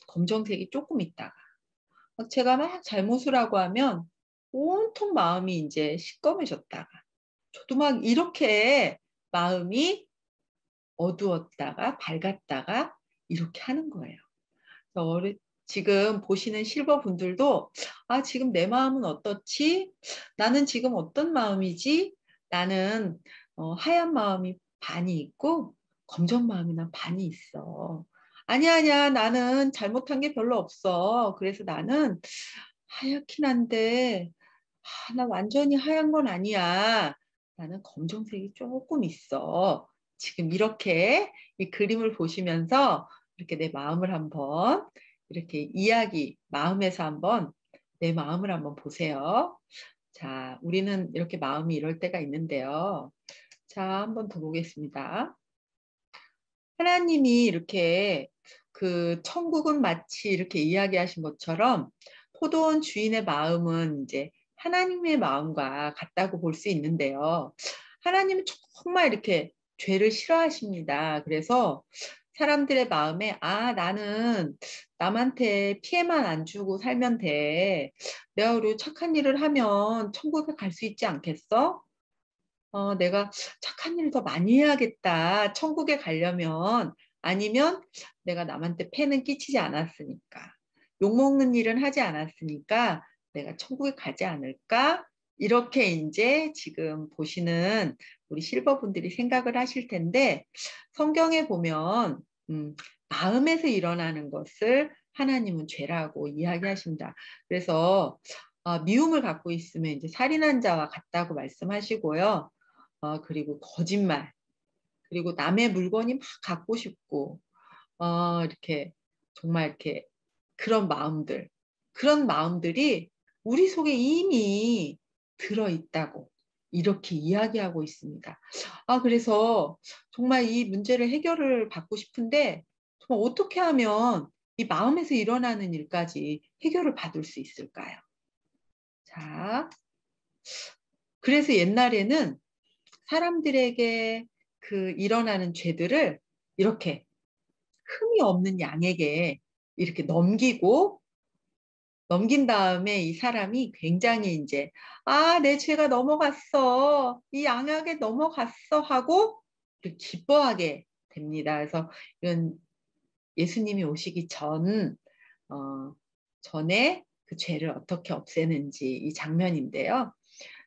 검정색이 조금 있다가 제가 막 잘못을 하고 하면 온통 마음이 이제 시꺼매졌다가 저도 막 이렇게 마음이 어두웠다가 밝았다가 이렇게 하는 거예요. 지금 보시는 실버 분들도 지금 내 마음은 어떻지? 나는 지금 어떤 마음이지? 나는 하얀 마음이 반이 있고 검정 마음이나 반이 있어. 아니야 나는 잘못한 게 별로 없어. 그래서 나는 하얗긴 한데 나 완전히 하얀 건 아니야. 나는 검정색이 조금 있어. 지금 이렇게 이 그림을 보시면서 이렇게 내 마음을 한번 이렇게 마음에서 한번 내 마음을 한번 보세요. 자, 우리는 이렇게 마음이 이럴 때가 있는데요. 자, 한번 더 보겠습니다. 하나님이 이렇게 그 천국은 마치 이렇게 이야기하신 것처럼 포도원 주인의 마음은 이제 하나님의 마음과 같다고 볼 수 있는데요. 하나님은 정말 이렇게 죄를 싫어하십니다. 그래서 사람들의 마음에 나는 남한테 피해만 안 주고 살면 돼. 내가 그리고 착한 일을 하면 천국에 갈 수 있지 않겠어? 내가 착한 일을 더 많이 해야겠다. 천국에 가려면 아니면 내가 남한테 폐는 끼치지 않았으니까 욕먹는 일은 하지 않았으니까 내가 천국에 가지 않을까? 이렇게 이제 지금 보시는 우리 실버분들이 생각을 하실 텐데 성경에 보면 마음에서 일어나는 것을 하나님은 죄라고 이야기하십니다. 그래서 미움을 갖고 있으면 이제 살인한 자와 같다고 말씀하시고요. 그리고 거짓말, 그리고 남의 물건이 막 갖고 싶고 이렇게 정말 이렇게 그런 마음들이 우리 속에 이미 들어있다고 이렇게 이야기하고 있습니다. 그래서 정말 이 문제를 해결을 받고 싶은데 정말 어떻게 하면 이 마음에서 일어나는 일까지 해결을 받을 수 있을까요? 자, 그래서 옛날에는 사람들에게 그 일어나는 죄들을 이렇게 흠이 없는 양에게 이렇게 넘긴 다음에 이 사람이 굉장히 이제 내 죄가 넘어갔어. 이 양에게 넘어갔어 하고 기뻐하게 됩니다. 그래서 이건 예수님이 오시기 전에 그 죄를 어떻게 없애는지 이 장면인데요.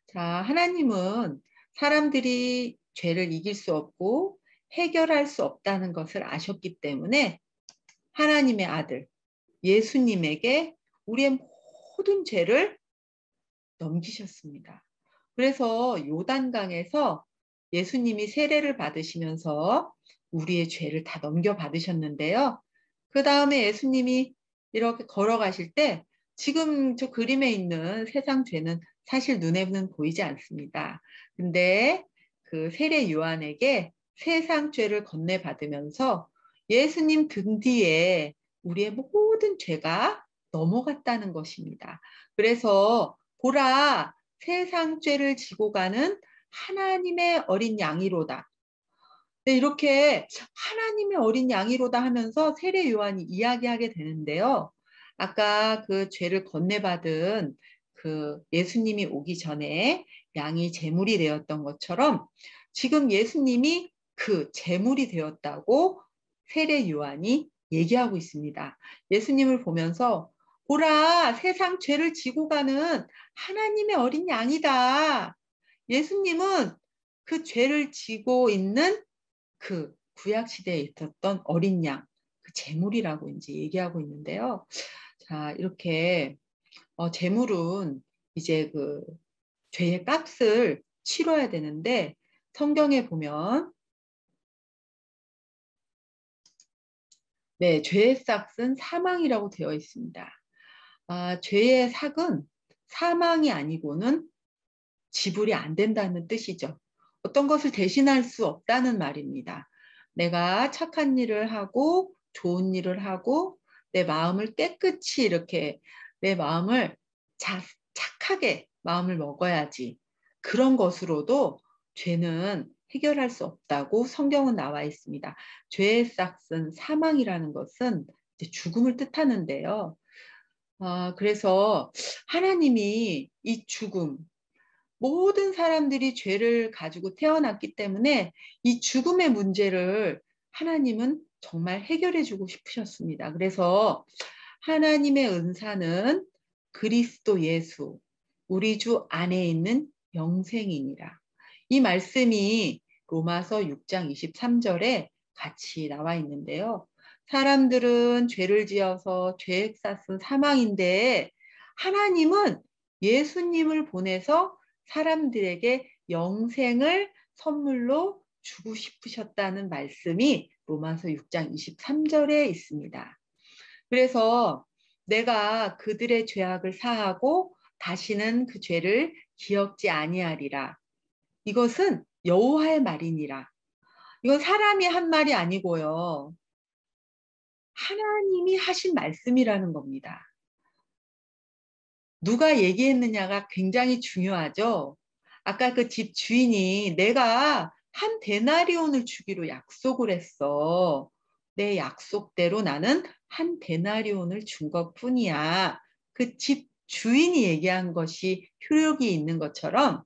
자, 하나님은 사람들이 죄를 이길 수 없고 해결할 수 없다는 것을 아셨기 때문에 하나님의 아들 예수님에게 우리의 모든 죄를 넘기셨습니다. 그래서 요단강에서 예수님이 세례를 받으시면서 우리의 죄를 다 넘겨받으셨는데요. 그 다음에 예수님이 이렇게 걸어가실 때 지금 저 그림에 있는 세상 죄는 사실 눈에는 보이지 않습니다. 근데 그 세례 요한에게 세상 죄를 건네받으면서 예수님 등 뒤에 우리의 모든 죄가 넘어갔다는 것입니다. 그래서 보라, 세상 죄를 지고 가는 하나님의 어린 양이로다. 네, 이렇게 하나님의 어린 양이로다 하면서 세례 요한이 이야기하게 되는데요. 아까 그 죄를 건네받은 그 예수님이 오기 전에 양이 제물이 되었던 것처럼 지금 예수님이 그 제물이 되었다고 세례 요한이 얘기하고 있습니다. 예수님을 보면서 보라, 세상 죄를 지고 가는 하나님의 어린 양이다. 예수님은 그 죄를 지고 있는 그 구약 시대에 있었던 어린 양, 그 제물이라고 이제 얘기하고 있는데요. 자, 이렇게 제물은 이제 그 죄의 값을 치러야 되는데 성경에 보면 네, 죄의 삭은 사망이라고 되어 있습니다. 죄의 삭은 사망이 아니고는 지불이 안 된다는 뜻이죠. 어떤 것을 대신할 수 없다는 말입니다. 내가 착한 일을 하고 좋은 일을 하고 내 마음을 깨끗이 이렇게 내 마음을 착하게 마음을 먹어야지. 그런 것으로도 죄는 해결할 수 없다고 성경은 나와 있습니다. 죄의 삭은 사망이라는 것은 이제 죽음을 뜻하는데요. 그래서 하나님이 이 죽음, 모든 사람들이 죄를 가지고 태어났기 때문에 이 죽음의 문제를 하나님은 정말 해결해 주고 싶으셨습니다. 그래서 하나님의 은사는 그리스도 예수, 우리 주 안에 있는 영생이니라. 이 말씀이 로마서 6장 23절에 같이 나와 있는데요. 사람들은 죄를 지어서 죄의 삭은 사망인데 하나님은 예수님을 보내서 사람들에게 영생을 선물로 주고 싶으셨다는 말씀이 로마서 6장 23절에 있습니다. 그래서 내가 그들의 죄악을 사하고 다시는 그 죄를 기억지 아니하리라. 이것은 여호와의 말이니라. 이건 사람이 한 말이 아니고요. 하나님이 하신 말씀이라는 겁니다. 누가 얘기했느냐가 굉장히 중요하죠. 아까 그 집 주인이 내가 한 데나리온을 주기로 약속을 했어. 내 약속대로 나는 한 데나리온을 준 것뿐이야. 그 집 주인이 얘기한 것이 효력이 있는 것처럼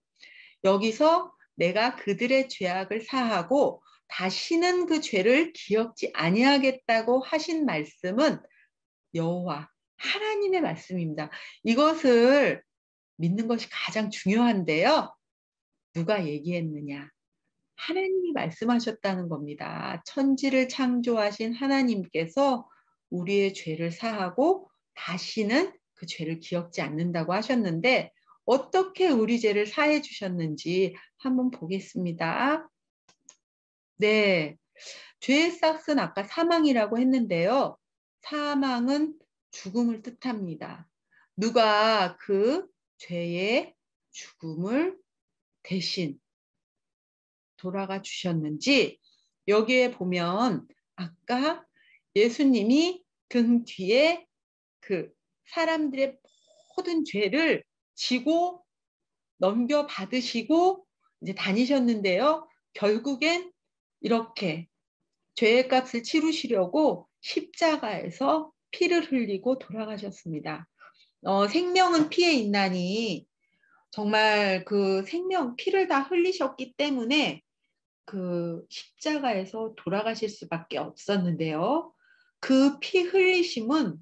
여기서 내가 그들의 죄악을 사하고 다시는 그 죄를 기억지 아니하겠다고 하신 말씀은 여호와 하나님의 말씀입니다. 이것을 믿는 것이 가장 중요한데요. 누가 얘기했느냐? 하나님이 말씀하셨다는 겁니다. 천지를 창조하신 하나님께서 우리의 죄를 사하고 다시는 그 죄를 기억지 않는다고 하셨는데 어떻게 우리 죄를 사해 주셨는지 한번 보겠습니다. 네, 죄의 삭은 아까 사망이라고 했는데요. 사망은 죽음을 뜻합니다. 누가 그 죄의 죽음을 대신 돌아가 주셨는지 여기에 보면 아까 예수님이 등 뒤에 그 사람들의 모든 죄를 지고 넘겨받으시고 이제 다니셨는데요. 결국엔 이렇게 죄의 값을 치르시려고 십자가에서 피를 흘리고 돌아가셨습니다. 생명은 피에 있나니 정말 그 생명, 피를 다 흘리셨기 때문에 그 십자가에서 돌아가실 수밖에 없었는데요. 그 피 흘리심은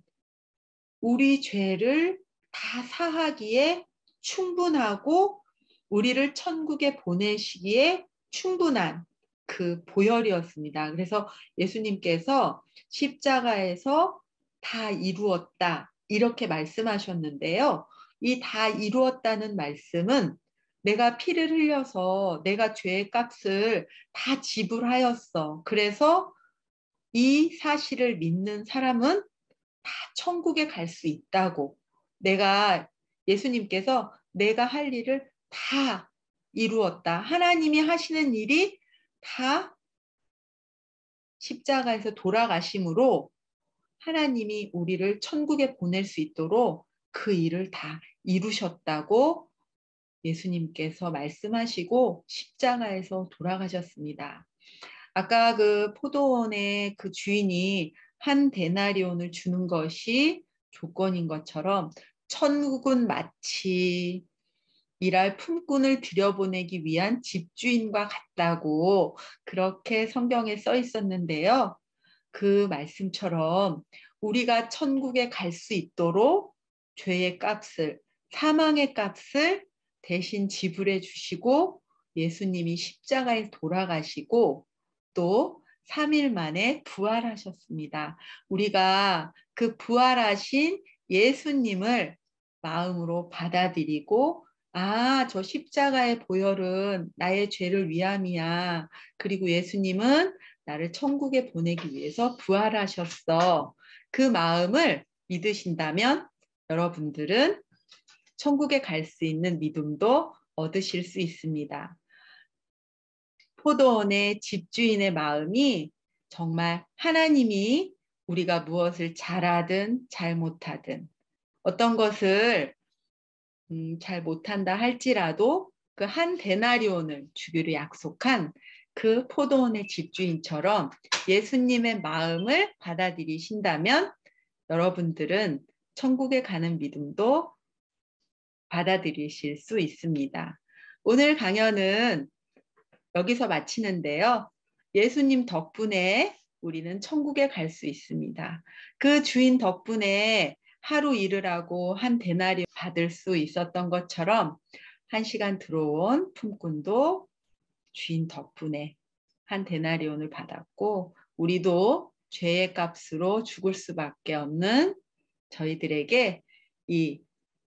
우리 죄를 다 사하기에 충분하고 우리를 천국에 보내시기에 충분한 그 보혈이었습니다. 그래서 예수님께서 십자가에서 다 이루었다 이렇게 말씀하셨는데요. 이 다 이루었다는 말씀은 내가 피를 흘려서 내가 죄의 값을 다 지불하였어. 그래서 이 사실을 믿는 사람은 다 천국에 갈 수 있다고. 예수님께서 내가 할 일을 다 이루었다. 하나님이 하시는 일이 다 십자가에서 돌아가심으로 하나님이 우리를 천국에 보낼 수 있도록 그 일을 다 이루셨다고 예수님께서 말씀하시고 십자가에서 돌아가셨습니다. 아까 그 포도원의 그 주인이 한 데나리온을 주는 것이 조건인 것처럼 천국은 마치 일할 품꾼을 들여보내기 위한 집주인과 같다고 그렇게 성경에 써 있었는데요. 그 말씀처럼 우리가 천국에 갈 수 있도록 죄의 값을, 사망의 값을 대신 지불해 주시고 예수님이 십자가에 돌아가시고 또 3일 만에 부활하셨습니다. 우리가 그 부활하신 예수님을 마음으로 받아들이고 저 십자가의 보혈은 나의 죄를 위함이야. 그리고 예수님은 나를 천국에 보내기 위해서 부활하셨어. 그 마음을 믿으신다면 여러분들은 천국에 갈 수 있는 믿음도 얻으실 수 있습니다. 포도원의 집주인의 마음이 정말 하나님이 우리가 무엇을 잘하든 잘못하든 어떤 것을 잘 못한다 할지라도 그 한 데나리온을 주기로 약속한 그 포도원의 집주인처럼 예수님의 마음을 받아들이신다면 여러분들은 천국에 가는 믿음도 받아들이실 수 있습니다. 오늘 강연은 여기서 마치는데요. 예수님 덕분에 우리는 천국에 갈 수 있습니다. 그 주인 덕분에 하루 일을 하고 한 데나리온 받을 수 있었던 것처럼 1시간 들어온 품꾼도 주인 덕분에 한 데나리온을 받았고 우리도 죄의 값으로 죽을 수밖에 없는 저희들에게 이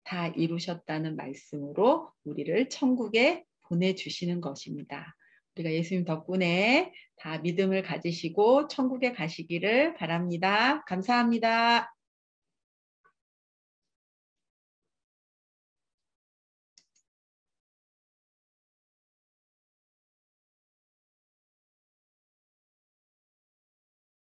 다 이루셨다는 말씀으로 우리를 천국에 보내주시는 것입니다. 우리가 예수님 덕분에 다 믿음을 가지시고 천국에 가시기를 바랍니다. 감사합니다.